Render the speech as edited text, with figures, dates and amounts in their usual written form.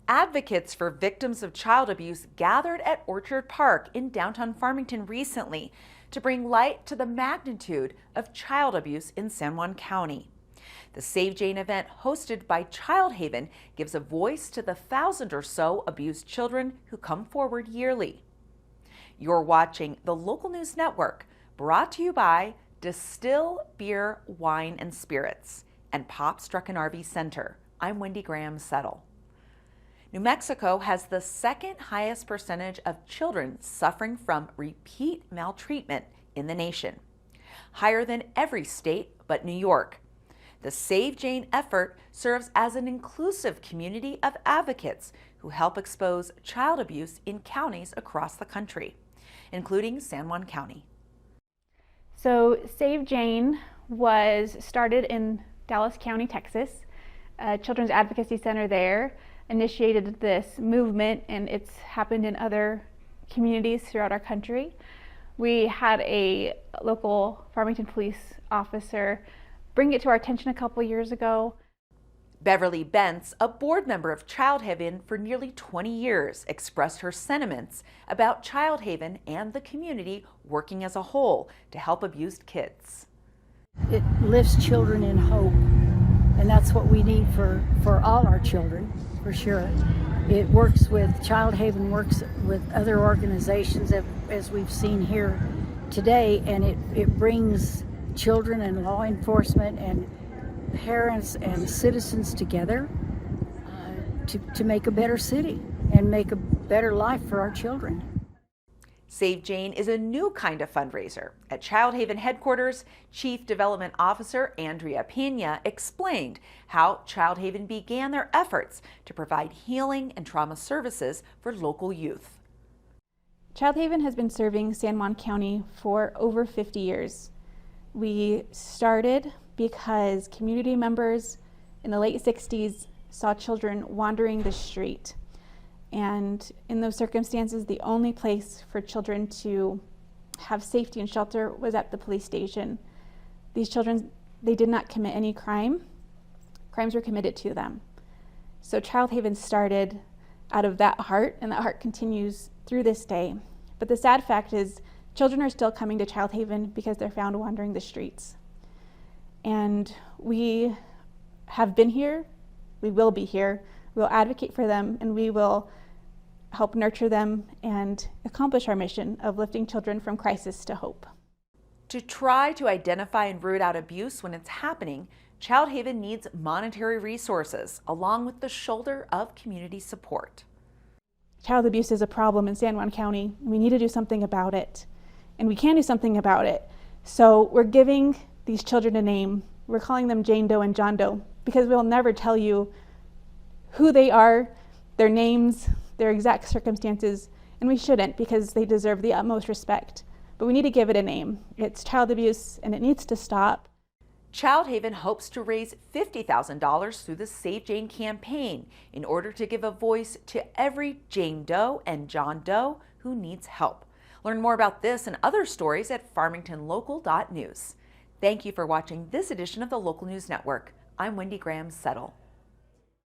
Advocates for victims of child abuse gathered at Orchard Park in downtown Farmington recently to bring light to the magnitude of child abuse in San Juan County. The Save Jane event hosted by Childhaven gives a voice to the 1,000 or so abused children who come forward yearly. You're watching the Local News Network, brought to you by Distill Beer, Wine, and Spirits and Pop Struck and RV Center. I'm Wendy Graham Settle. New Mexico has the second highest percentage of children suffering from repeat maltreatment in the nation, higher than every state but New York. The Save Jane effort serves as an inclusive community of advocates who help expose child abuse in counties across the country, including San Juan County. So Save Jane was started in Dallas County, Texas. A children's advocacy center there initiated this movement, and it's happened in other communities throughout our country. We had a local Farmington police officer bring it to our attention a couple years ago. Beverly Bentz, a board member of Childhaven for nearly 20 years, expressed her sentiments about Childhaven and the community working as a whole to help abused kids. It lifts children in hope, and that's what we need for all our children, for sure. It works with Childhaven, works with other organizations as we've seen here today, and it brings children and law enforcement and parents and citizens together to make a better city and make a better life for our children. Save Jane is a new kind of fundraiser. At Childhaven headquarters, Chief Development Officer Andrea Pena explained how Childhaven began their efforts to provide healing and trauma services for local youth. Childhaven has been serving San Juan County for over 50 years. We started because community members in the late 60s saw children wandering the street. And in those circumstances, the only place for children to have safety and shelter was at the police station. These children, they did not commit any crime. Crimes were committed to them. So Childhaven started out of that heart, and that heart continues through this day. But the sad fact is, children are still coming to Childhaven because they're found wandering the streets. And we have been here, we will be here, we will advocate for them, and we will help nurture them and accomplish our mission of lifting children from crisis to hope. To try to identify and root out abuse when it's happening, Childhaven needs monetary resources along with the shoulder of community support. Child abuse is a problem in San Juan County. We need to do something about it, and we can do something about it. So we're giving these children a name. We're calling them Jane Doe and John Doe because we'll never tell you who they are, their names, their exact circumstances, and we shouldn't because they deserve the utmost respect. But we need to give it a name. It's child abuse and it needs to stop. Childhaven hopes to raise $50,000 through the Save Jane campaign in order to give a voice to every Jane Doe and John Doe who needs help. Learn more about this and other stories at farmingtonlocal.news. Thank you for watching this edition of the Local News Network. I'm Wendy Graham Settle.